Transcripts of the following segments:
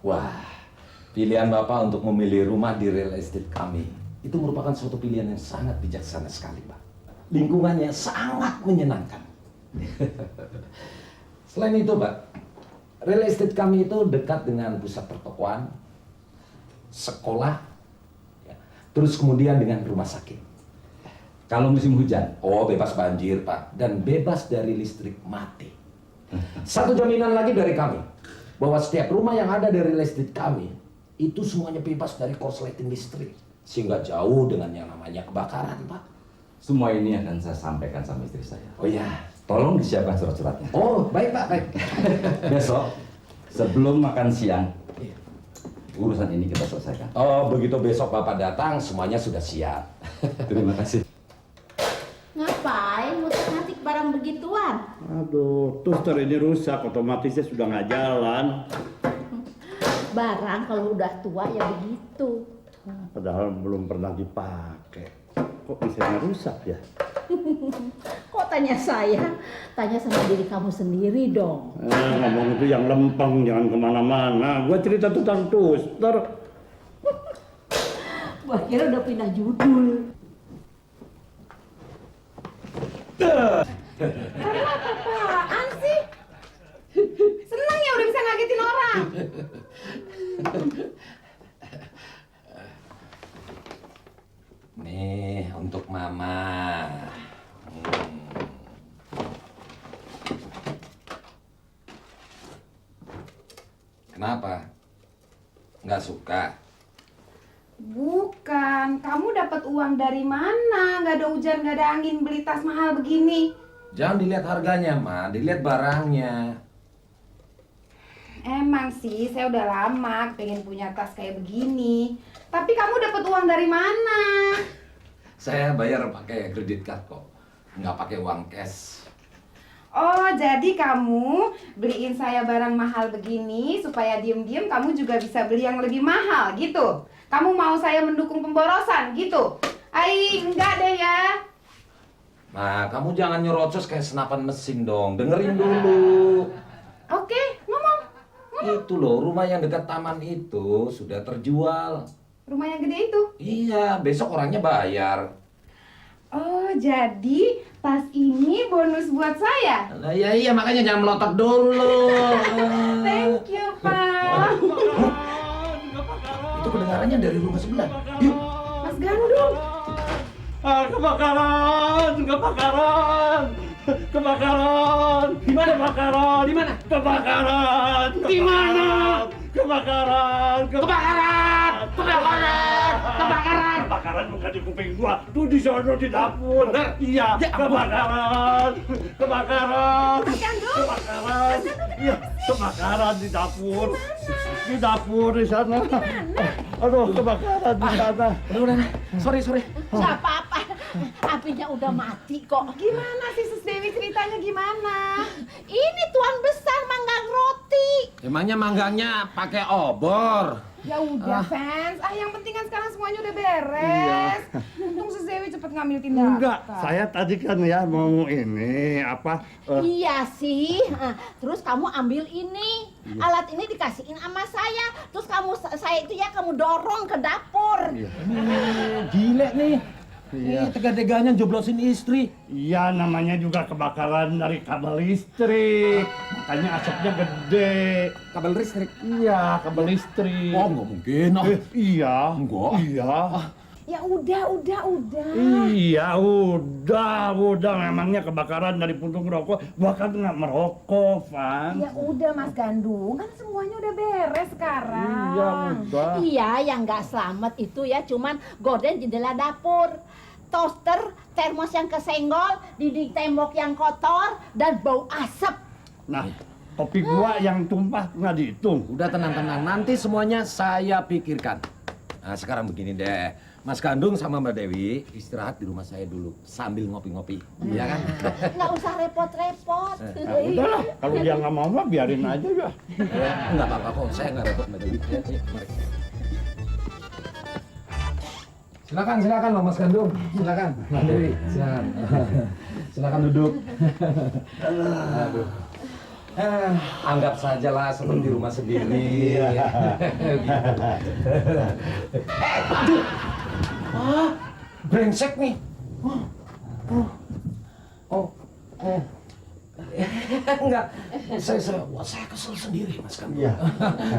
Wah, pilihan Bapak untuk memilih rumah di real estate kami itu merupakan suatu pilihan yang sangat bijaksana sekali, Pak. Lingkungannya sangat menyenangkan. Selain itu, Pak, real estate kami itu dekat dengan pusat pertokoan, sekolah, ya, terus kemudian dengan rumah sakit. Kalau musim hujan, bebas banjir, Pak, dan bebas dari listrik mati. Satu jaminan lagi dari kami, bahwa setiap rumah yang ada dari real estate kami itu semuanya bebas dari korsleting listrik, sehingga jauh dengan yang namanya kebakaran, Pak. Semua ini akan saya sampaikan sama istri saya. Oh ya, Tolong disiapkan surat-suratnya. oh baik Pak, baik. Besok sebelum makan siang, urusan ini kita selesaikan. Oh begitu besok Bapak datang semuanya sudah siap. Terima kasih. Ngapain ngutik-ngatik barang begituan? Aduh, toaster ini rusak, otomatisnya sudah nggak jalan. Barang kalau udah tua ya begitu. Padahal belum pernah dipakai. Kok bisa rusak ya? Kok tanya saya? Tanya sama diri kamu sendiri dong. Ngomong itu yang lempeng, jangan kemana-mana. Gua cerita tentang toaster. Gua kira udah pindah judul. Kamu apa-apaan sih? Senang ya udah bisa ngagetin orang. Nih untuk Mama. Kenapa? Nggak suka? Bukan, kamu dapat uang dari mana? Gak ada hujan, gak ada angin, beli tas mahal begini. Jangan dilihat harganya, Ma. Dilihat barangnya. Emang sih, saya udah lama pengen punya tas kayak begini. Tapi kamu dapat uang dari mana? Saya bayar pakai kredit card kok. Nggak pakai uang cash. Oh, jadi kamu beliin saya barang mahal begini supaya diem-diem kamu juga bisa beli yang lebih mahal gitu? Kamu mau saya mendukung pemborosan gitu? Enggak deh ya. Nah, kamu jangan nyerocos kayak senapan mesin dong. Dengerin dulu. Oke, ngomong. Itu loh, rumah yang dekat taman itu sudah terjual. Rumah yang gede itu? Iya, besok orangnya bayar. Oh, jadi tas ini bonus buat saya? Nah, iya, makanya jangan melotot dulu. Thank you, Pak. Itu kedengarannya dari rumah sebelah. Yuk. Mas Gandung. Kebakaran! Kebakaran! Kebakaran! Di mana? Kebakaran! Di mana? Kebakaran! Di mana? Kebakaran! Kebakaran! Kebakaran! Kebakaran! Kebakaran bukan di kuping gua, tuh di sono di dapur. Bener? Iya, Ya ampun. kebakaran! Kebakaran! Mas Gandung. Kebakaran! Iya, kebakaran di dapur. Di dapur di sana. Aduh, kebakaran di sana. Udah. Sorry. Nggak apa-apa. Apinya udah mati kok. Gimana sih Sus Dewi ceritanya gimana? Ini tuan besar manggang roti. Emangnya manggangnya pakai obor? Ya udah fans, yang penting kan sekarang semuanya udah beres. Untung Sus Dewi cepet ngambil tindakan. Enggak, saya tadi kan ya mau ini apa? Iya sih. Terus kamu ambil ini. Alat ini dikasihin sama saya. Terus saya itu ya kamu dorong ke dapur. Gile nih. Iya. Tega-teganya joblosin istri. Iya, namanya juga kebakaran dari kabel listrik. Makanya asapnya gede. Kabel listrik. Iya, kabel listrik. Oh, nggak mungkin. Iya. Enggak. Iya. Ya udah. Iya, udah. Memangnya kebakaran dari puntung rokok. Gua kan nggak merokok, Van. Ya udah Mas Gandung, kan semuanya udah beres sekarang. Iya, udah. Iya, yang nggak selamat itu ya cuman gorden jendela dapur, toaster, termos yang kesenggol, dinding tembok yang kotor, dan bau asap. Nah, topi gua yang tumpah nggak dihitung. Udah tenang. Nanti semuanya saya pikirkan. Nah, sekarang begini deh. Mas Gandung sama Mbak Dewi istirahat di rumah saya dulu sambil ngopi-ngopi. Iya kan? Nggak usah repot-repot. Nah, udahlah, kalau dia nggak mau mah biarin aja ya. Enggak apa-apa kok, saya nggak repot Mbak Dewi. Ya, mari. Silakan loh Mas Gandung. Silakan Mbak Dewi. Silakan. Silakan duduk. Aduh. Anggap sajalah seperti rumah sendiri. Aduh, brengsek nih. Enggak, saya kesel sendiri Mas kan. Iya.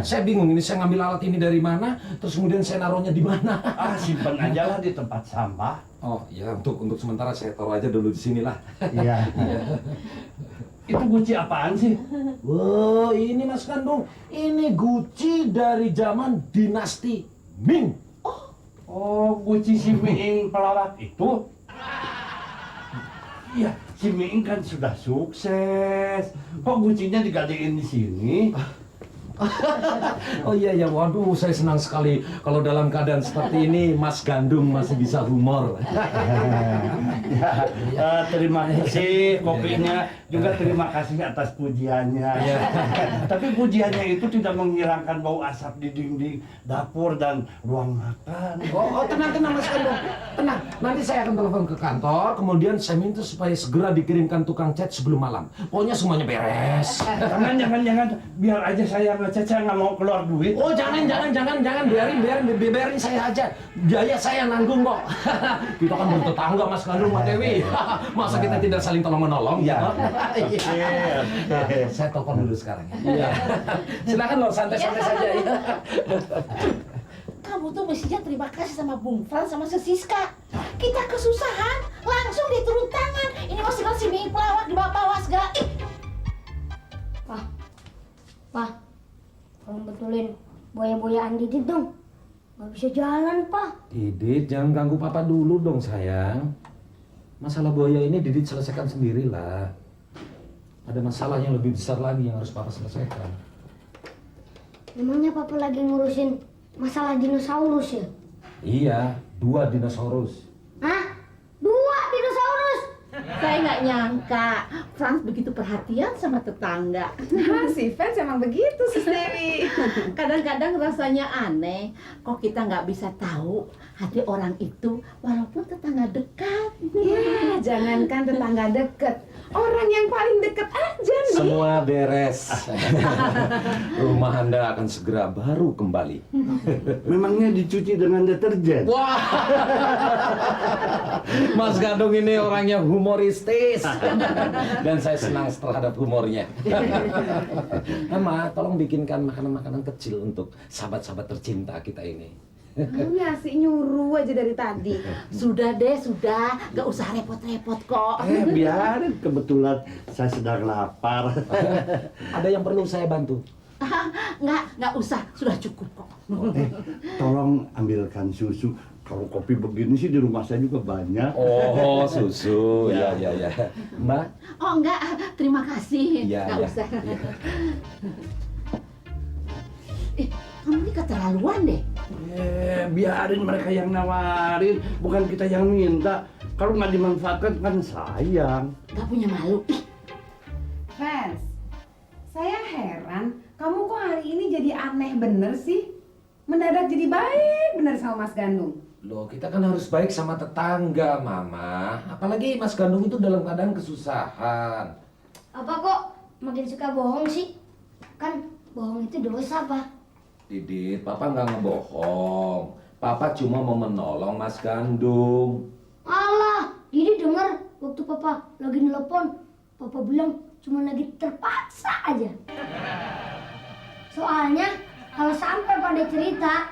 Saya bingung ini saya ngambil alat ini dari mana, terus kemudian saya naruhnya di mana. Simpan aja lah di tempat sampah. Oh ya, untuk sementara saya taruh aja dulu di sini lah. Iya. Itu guci apaan sih? Wow, ini Mas Kandung, ini Gucci dari zaman dinasti Ming. Oh, guci si Miing pelawak itu? Iya, si Miing kan sudah sukses. Kok gucinya digadein di sini? Oh iya ya, waduh, saya senang sekali kalau dalam keadaan seperti ini Mas Gandung masih bisa humor. Terima kasih kopinya, juga terima kasih atas pujiannya. Tapi pujiannya itu tidak menghilangkan bau asap di dinding dapur dan ruang makan. Oh, tenang Mas Gandung, tenang. Nanti saya akan telepon ke kantor, kemudian saya minta supaya segera dikirimkan tukang cat sebelum malam. Pokoknya semuanya beres. Jangan, biar aja saya ngecat, saya nggak mau keluar duit. Oh jangan, biarin saya aja. Biaya saya nanggung kok. Kita kan bertetangga Mas Gandung, Mbak Dewi. Masa kita tidak saling tolong menolong ya? Saya telepon dulu sekarang ya. Silakan loh, santai-santai saja ya. Kamu tuh mestinya terima kasih sama Bung Frans sama si Siska. Kita kesusahan, langsung diturun tangan. Ini masih si Miing pelawak dibawa-bawa segala. Pak, tolong betulin boya-boyaan Didit dong. Gak bisa jalan, Pak. Didit, jangan ganggu papa dulu dong sayang. Masalah buaya ini Didit selesaikan sendirilah. Ada masalah yang lebih besar lagi yang harus papa selesaikan. Emangnya Papa lagi ngurusin masalah dinosaurus ya? Iya, 2 dinosaurus. Hah? 2 dinosaurus? Saya nggak nyangka Frans begitu perhatian sama tetangga. Nah, si fans emang begitu, Sis Dewi. Kadang-kadang rasanya aneh, kok kita nggak bisa tahu hati orang itu walaupun tetangga dekat. Ya, jangankan tetangga deket, orang yang paling deket aja nih. Semua beres. Rumah Anda akan segera baru kembali. Memangnya dicuci dengan deterjen? Wah, Mas Gandung ini orangnya humoristis. Dan saya senang terhadap humornya. Mama, tolong bikinkan makanan-makanan kecil untuk sahabat-sahabat tercinta kita ini. Kamu asik nyuruh aja dari tadi. Sudah deh, sudah. Gak usah repot-repot kok. Biarin, kebetulan saya sedang lapar. Ada yang perlu saya bantu? Nggak usah. Sudah cukup kok. Tolong ambilkan susu. Kalau kopi begini sih di rumah saya juga banyak. Oh, susu. Ya. Mbak? Oh enggak, terima kasih. Iya, Nggak iya. usah. Kamu ini keterlaluan deh. Biarin mereka yang nawarin, bukan kita yang minta. Kalau nggak dimanfaatkan kan sayang. Gak punya malu. Fans, saya heran, kamu kok hari ini jadi aneh bener sih? Mendadak jadi baik bener sama Mas Gandung. Loh, kita kan harus baik sama tetangga, Mama. Apalagi Mas Gandung itu dalam keadaan kesusahan. Apa kok makin suka bohong sih? Kan bohong itu dosa, Pak. Didit, Papa nggak ngebohong. Papa cuma mau menolong Mas Gandung. Alah, Didi denger waktu Papa lagi nelpon. Papa bilang cuma lagi terpaksa aja. Soalnya kalau sampai pada cerita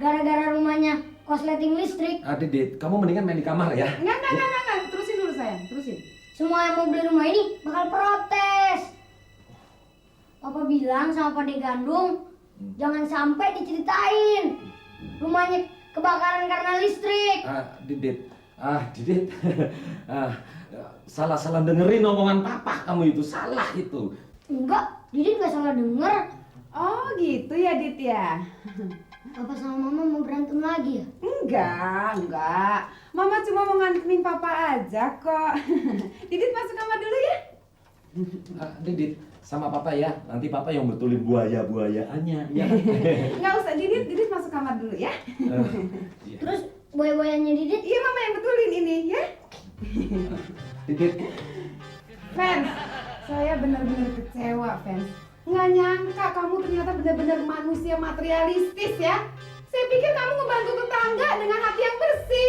gara-gara rumahnya kosleting listrik, Didit, kamu mendingan main di kamar ya. Enggak. Terusin dulu sayang, terusin. semua yang mau beli rumah ini bakal protes. Papa bilang sama Pak De Gandung, jangan sampai diceritain rumahnya kebakaran karena listrik. Didit, salah dengerin omongan Papa kamu itu, salah itu. Enggak, Didi nggak salah denger. Oh gitu ya Dit ya? Papa sama Mama mau berantem lagi ya? Enggak. Mama cuma mau nganterin Papa aja kok. Didit masuk kamar dulu ya? Didit, sama Papa ya. Nanti Papa yang betulin buaya-buayaannya. Ya. Nggak usah, Didit masuk kamar dulu ya. Terus boya-boyanya Didit? Iya Mama yang betulin ini ya. Didit, Fans, Saya benar-benar kecewa, Fans. Nggak nyangka kamu ternyata benar-benar manusia materialistis ya. Saya pikir kamu ngebantu tetangga dengan hati yang bersih.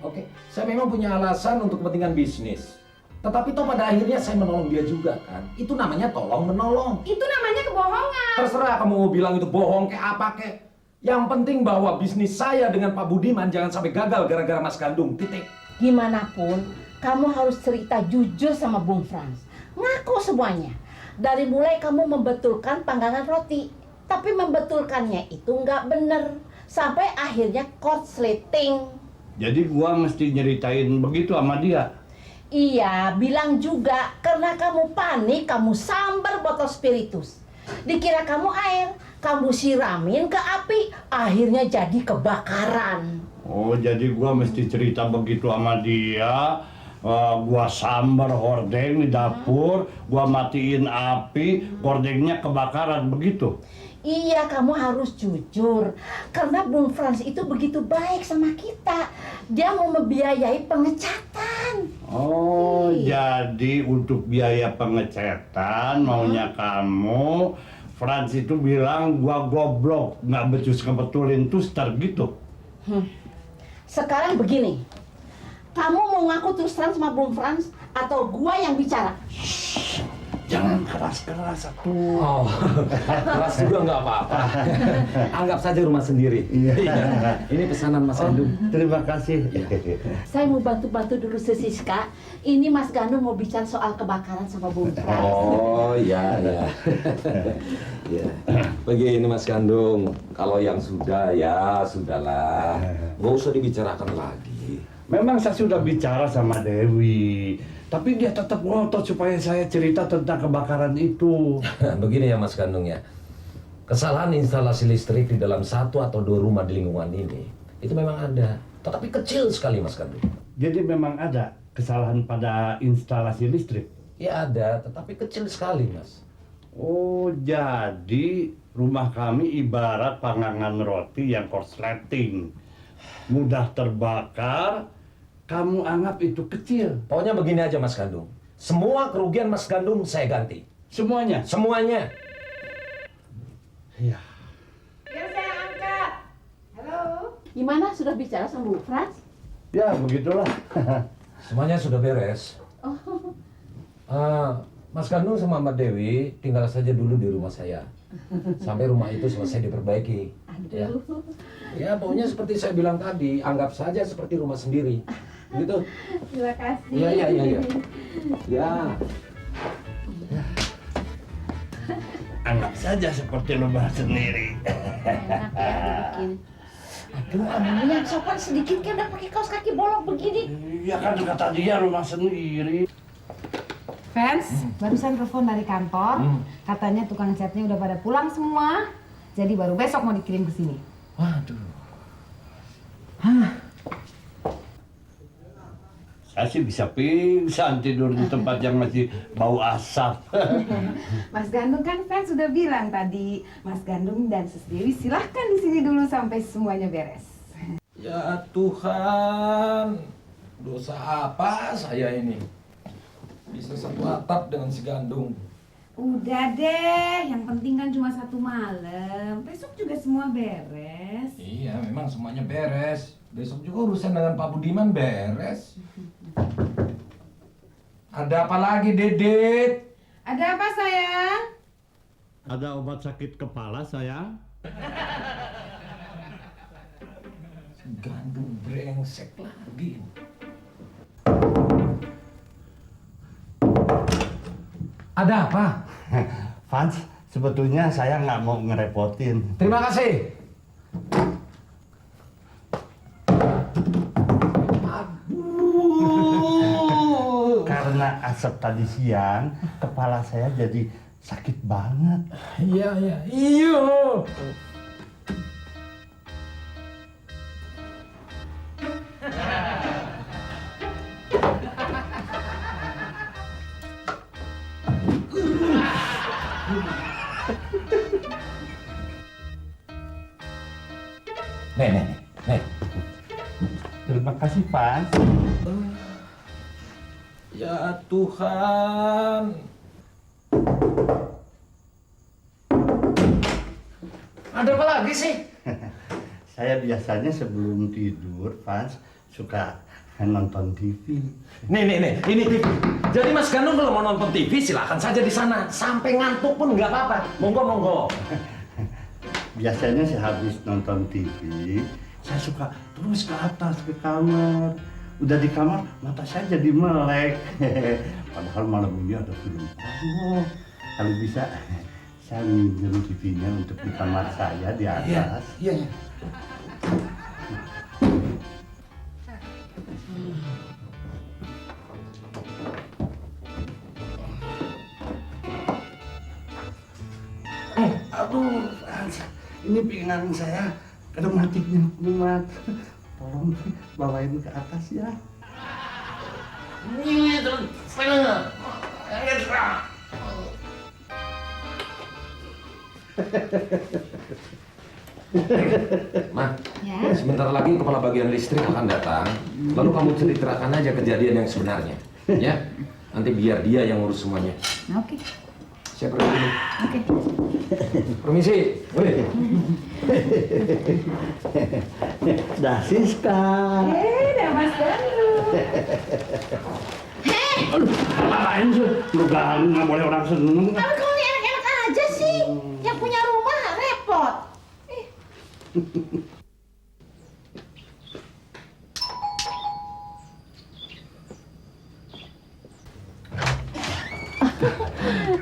Oke. Saya memang punya alasan untuk kepentingan bisnis. Tetapi toh pada akhirnya saya menolong dia juga kan. Itu namanya tolong menolong. Itu namanya kebohongan. Terserah kamu mau bilang itu bohong kayak apa kek. Yang penting bahwa bisnis saya dengan Pak Budiman jangan sampai gagal gara-gara Mas Gandung. Titik. Gimana pun, kamu harus cerita jujur sama Bung Frans. Ngaku semuanya. Dari mulai kamu membetulkan panggangan roti. Tapi membetulkannya itu nggak bener. Sampai akhirnya korsleting. Jadi gua mesti nyeritain begitu sama dia. Iya, bilang juga karena kamu panik, kamu sambar botol spiritus. Dikira kamu air, kamu siramin ke api, akhirnya jadi kebakaran. Oh, jadi gua mesti cerita begitu sama dia. Gua sambar hordeng di dapur, gua matiin api, hordengnya kebakaran, begitu. Iya, kamu harus jujur. Karena Bung Frans itu begitu baik sama kita. Dia mau membiayai pengecatan. Oh, jadi untuk biaya pengecetan maunya kamu, Frans itu bilang gua goblok, nggak becus ngebetulin tuster gitu. Sekarang begini. Kamu mau ngaku terus terang sama Bung Frans atau gua yang bicara? Jangan keras-keras atuh. Oh, keras juga nggak apa-apa. Anggap saja rumah sendiri. Ini pesanan Mas Gandung. Terima kasih. Saya mau bantu-bantu dulu si Siska. Ini Mas Gandung mau bicara soal kebakaran sama Bung Frans. Oh iya. Ya. Begini Mas Gandung, kalau yang sudah ya sudahlah, nggak usah dibicarakan lagi. Memang saya sudah bicara sama Dewi, tapi dia tetap ngotot supaya saya cerita tentang kebakaran itu. Begini ya Mas Gandung ya, kesalahan instalasi listrik di dalam 1 atau 2 rumah di lingkungan ini itu memang ada, tetapi kecil sekali Mas Gandung. Jadi memang ada kesalahan pada instalasi listrik? Ya ada, tetapi kecil sekali Mas. Oh, jadi rumah kami ibarat panggangan roti yang korsleting. Mudah terbakar, kamu anggap itu kecil. Pokoknya begini aja Mas Gandung, semua kerugian Mas Gandung saya ganti. Semuanya? Semuanya. Iya. Biar saya angkat. Halo. Gimana, sudah bicara sama Bung Frans? Ya, begitulah. Semuanya sudah beres. Mas Gandung sama Mbak Dewi tinggal saja dulu di rumah saya sampai rumah itu selesai diperbaiki. Ya. Ya, pokoknya seperti saya bilang tadi, anggap saja seperti rumah sendiri. Gitu. Terima kasih. Iya. Ya. Anggap saja seperti rumah sendiri. Enak ya dibikin. Aduh, kamu yang sopan sedikit kan udah pakai kaos kaki bolong begini. Iya kan kata dia rumah sendiri. Fans, barusan telepon dari kantor, katanya tukang catnya udah pada pulang semua, jadi baru besok mau dikirim ke sini. Waduh. Saya sih bisa pingsan tidur di tempat yang masih bau asap. Mas Gandung kan fans sudah bilang tadi, Mas Gandung dan Sis Dewi silahkan di sini dulu sampai semuanya beres. Ya Tuhan, dosa apa saya ini? Bisa satu atap dengan si Gandung. Udah deh, yang penting kan cuma 1 malam. Besok juga semua beres. Iya, memang semuanya beres. Besok juga urusan dengan Pak Budiman beres. Ada apa lagi, Dedek? Ada apa sayang? Ada obat sakit kepala, sayang? Gandung brengsek lagi. Ada apa? Fans, sebetulnya saya nggak mau ngerepotin. Terima kasih. Aduh. Karena asap tadi siang, kepala saya jadi sakit banget. Iya. Nih. Terima kasih, Fans. Ya Tuhan, Ada apa lagi sih? Saya biasanya sebelum tidur, Frans, suka nonton TV. Nih, ini TV. Jadi Mas Gandung kalau mau nonton TV silakan saja di sana. Sampai ngantuk pun nggak apa-apa. Monggo. Biasanya saya habis nonton TV, saya suka terus ke atas ke kamar. Udah di kamar, mata saya jadi melek. Padahal malam ini ada film porno. Kalau bisa, saya minjem TV-nya untuk di kamar saya di atas. Iya. Aduh, Frans, ini pinggang saya kadang matinya kumat. Tolong bawain ke atas ya. Ini terus sana. Ma, Ya. sebentar lagi kepala bagian listrik akan datang. Lalu kamu ceritakan aja kejadian yang sebenarnya, ya. Nanti biar dia yang ngurus semuanya. Oke. Saya pergi dulu. Oke. Permisi. Woi. Dah Siska. Dah Mas Gandung. Lain sih, lu ganggu nggak boleh orang seneng. Tapi kamu ini enak-enak aja sih. Yang punya rumah repot.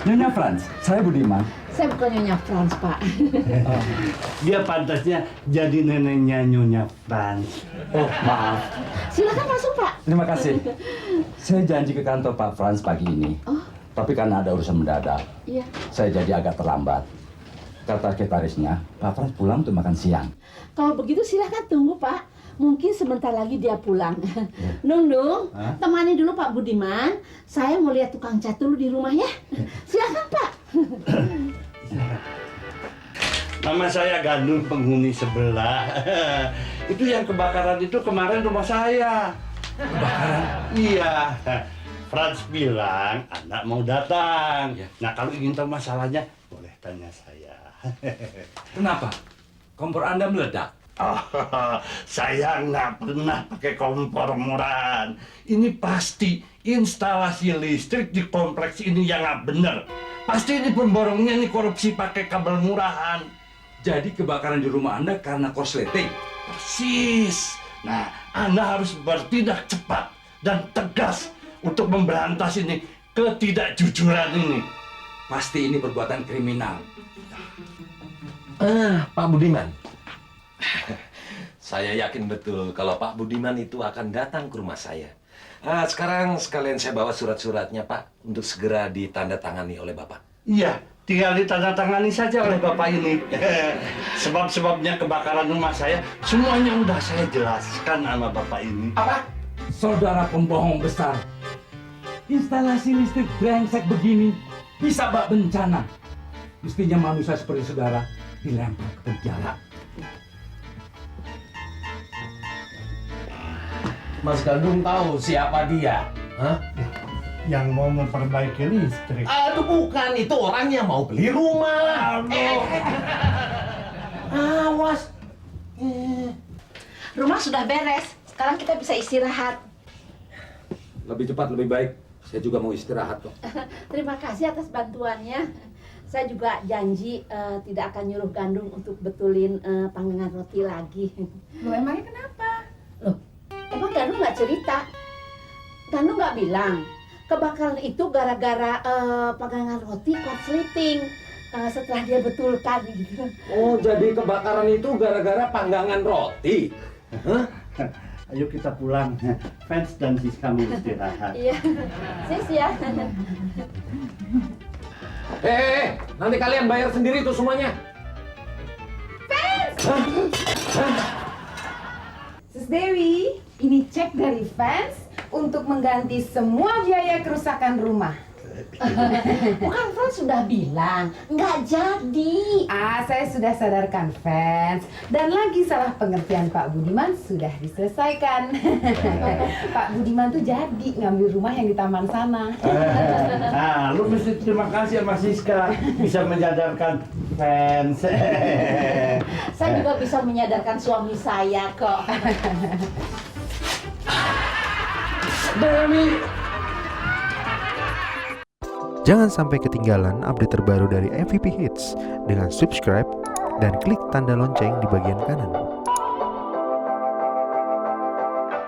Nyonya Frans, saya Budiman. Saya bukan Nyonya Frans, Pak. Dia pantasnya jadi neneknya Nyonya Frans. Oh, maaf. Silakan masuk, Pak. Terima kasih. Saya janji ke kantor Pak Frans pagi ini. Oh. Tapi karena ada urusan mendadak, Iya. saya jadi agak terlambat. Kata sekretarisnya, Pak Frans pulang untuk makan siang. Kalau begitu silakan tunggu, Pak. Mungkin sebentar lagi dia pulang. Dung, Hah? temani dulu Pak Budiman. Saya mau lihat tukang cat dulu di rumahnya. Silakan, Pak. Nama saya Gandung, penghuni sebelah. Itu yang kebakaran itu kemarin rumah saya. Kebakaran? Iya. Frans bilang anak mau datang. Nah kalau ingin tahu masalahnya boleh tanya saya. Kenapa? Kompor Anda meledak? Oh, saya nggak pernah pakai kompor murahan. Ini pasti instalasi listrik di kompleks ini yang nggak bener. Pasti ini pemborongnya nih korupsi pakai kabel murahan. Jadi kebakaran di rumah Anda karena korsleting? Persis. Nah, Anda harus bertindak cepat dan tegas untuk memberantas ini ketidakjujuran ini. Pasti ini perbuatan kriminal. Pak Budiman. Saya yakin betul kalau Pak Budiman itu akan datang ke rumah saya. Sekarang sekalian saya bawa surat-suratnya, Pak, untuk segera ditandatangani oleh Bapak. Iya, tinggal ditandatangani saja oleh Bapak ini. Sebab-sebabnya kebakaran rumah saya, semuanya udah saya jelaskan sama Bapak ini. Apa? Saudara pembohong besar. Instalasi listrik brengsek begini bisa bak bencana. Mestinya manusia seperti saudara dilempar ke penjara. Mas Gandung tahu siapa dia? Hah? Yang mau memperbaiki listrik. Aduh, bukan. Itu orang yang mau beli rumah. Awas. Rumah sudah beres. Sekarang kita bisa istirahat. Lebih cepat, lebih baik. Saya juga mau istirahat kok. Terima kasih atas bantuannya. Saya juga janji tidak akan nyuruh Gandung untuk betulin panggangan roti lagi. Loh, emangnya kenapa? Loh, emang Gandung nggak cerita? Gandung nggak bilang kebakaran itu gara-gara panggangan roti korsleting setelah dia betulkan gitu. Oh, jadi kebakaran itu gara-gara panggangan roti? Hah? Ayo kita pulang. Fans dan Siska mau istirahat. Iya, sis ya. Nanti kalian bayar sendiri tuh semuanya. Sus Dewi, ini cek dari Fans untuk mengganti semua biaya kerusakan rumah. Bukan Frans sudah bilang nggak jadi. Saya sudah sadarkan fans. Dan lagi salah pengertian Pak Budiman sudah diselesaikan. Pak Budiman tuh jadi ngambil rumah yang di taman sana. Lu mesti terima kasih sama Siska bisa menyadarkan fans. Saya juga bisa menyadarkan suami saya kok. Jangan sampai ketinggalan update terbaru dari MVP Hits dengan subscribe dan klik tanda lonceng di bagian kanan.